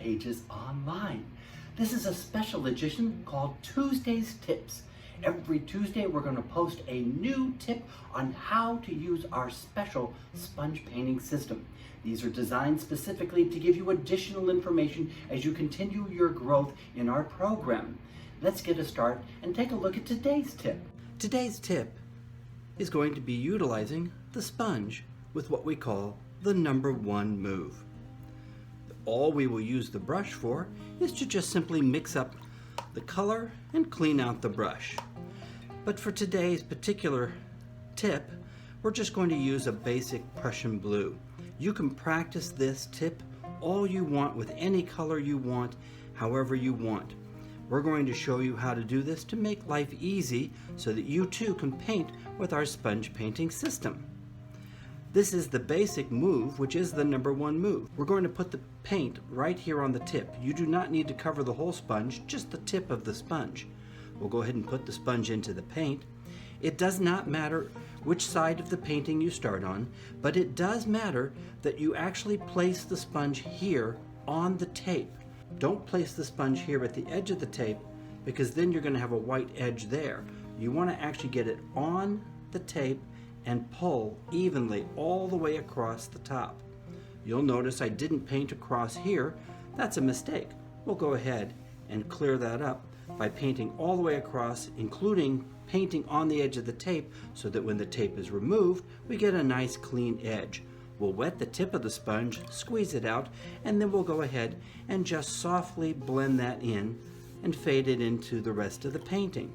pages online. This is a special edition called Tuesday's Tips. Every Tuesday we're going to post a new tip on how to use our special sponge painting system. These are designed specifically to give you additional information as you continue your growth in our program. Let's get a start and take a look at today's tip. Today's tip is going to be utilizing the sponge with what we call the number one move. All we will use the brush for is to just simply mix up the color and clean out the brush. But for today's particular tip, we're just going to use a basic Prussian blue. You can practice this tip all you want with any color you want, however you want. We're going to show you how to do this to make life easy so that you too can paint with our sponge painting system. This is the basic move, which is the number one move. We're going to put the paint right here on the tip. You do not need to cover the whole sponge, just the tip of the sponge. We'll go ahead and put the sponge into the paint. It does not matter which side of the painting you start on, but it does matter that you actually place the sponge here on the tape. Don't place the sponge here at the edge of the tape, because then you're going to have a white edge there. You want to actually get it on the tape and pull evenly all the way across the top. You'll notice I didn't paint across here. That's a mistake. We'll go ahead and clear that up by painting all the way across, including painting on the edge of the tape, so that when the tape is removed, we get a nice clean edge. We'll wet the tip of the sponge, squeeze it out, and then we'll go ahead and just softly blend that in and fade it into the rest of the painting.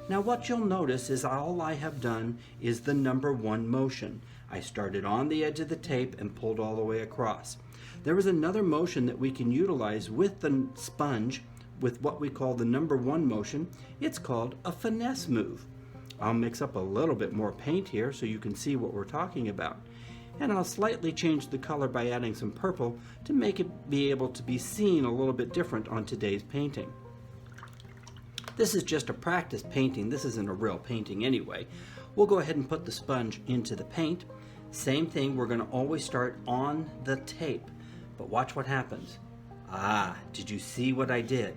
Now what you'll notice is all I have done is the number one motion. I started on the edge of the tape and pulled all the way across. There is another motion that we can utilize with the sponge with what we call the number one motion. It's called a finesse move. I'll mix up a little bit more paint here so you can see what we're talking about. And I'll slightly change the color by adding some purple to make it be able to be seen a little bit different on today's painting. This is just a practice painting. This isn't a real painting anyway. We'll go ahead and put the sponge into the paint. Same thing, we're going to always start on the tape. But watch what happens. Did you see what I did?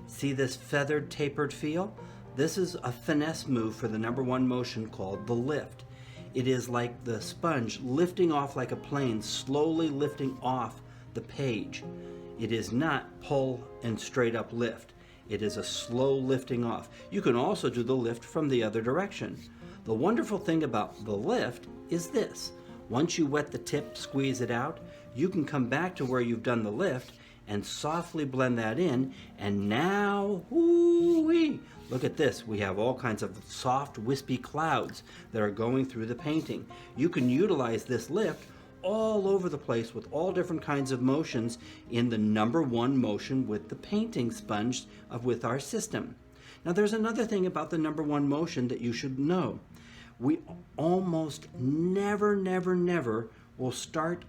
See this feathered, tapered feel? This is a finesse move for the number one motion called the lift. It is like the sponge lifting off like a plane, slowly lifting off the page. It is not pull and straight up lift. It is a slow lifting off. You can also do the lift from the other direction. The wonderful thing about the lift is this. Once you wet the tip, squeeze it out, you can come back to where you've done the lift and softly blend that in, and now, whoo-wee, look at this. We have all kinds of soft, wispy clouds that are going through the painting. You can utilize this lift all over the place with all different kinds of motions in the number one motion with the painting sponge with our system. Now there's another thing about the number one motion that you should know. We almost never will start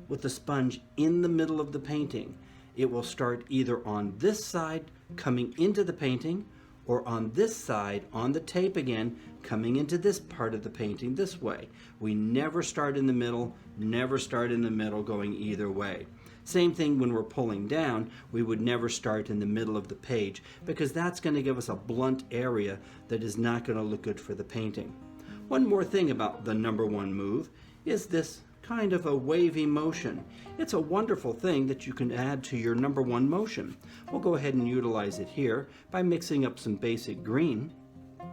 with the sponge in the middle of the painting. It will start either on this side coming into the painting, or on this side on the tape again coming into this part of the painting this way. We never start in the middle, going either way. Same thing when we're pulling down, we would never start in the middle of the page, because that's going to give us a blunt area that is not going to look good for the painting. One more thing about the number one move is this kind of a wavy motion. It's a wonderful thing that you can add to your number one motion. We'll go ahead and utilize it here by mixing up some basic green.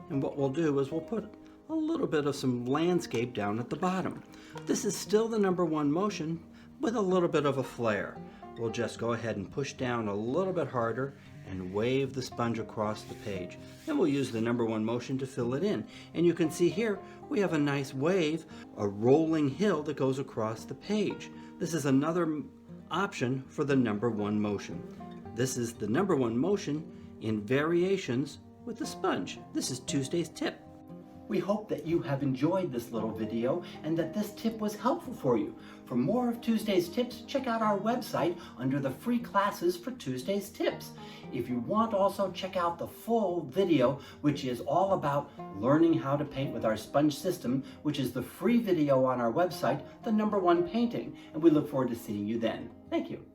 And what we'll do is we'll put a little bit of some landscape down at the bottom. This is still the number one motion with a little bit of a flare. We'll just go ahead and push down a little bit harder and wave the sponge across the page. Then we'll use the number one motion to fill it in. And you can see here we have a nice wave, a rolling hill that goes across the page. This is another option for the number one motion. This is the number one motion in variations with the sponge. This is Tuesday's tip. We hope that you have enjoyed this little video and that this tip was helpful for you. For more of Tuesday's tips, check out our website under the free classes for Tuesday's tips. If you want, also check out the full video, which is all about learning how to paint with our sponge system, which is the free video on our website, The Number One Painting. And we look forward to seeing you then. Thank you.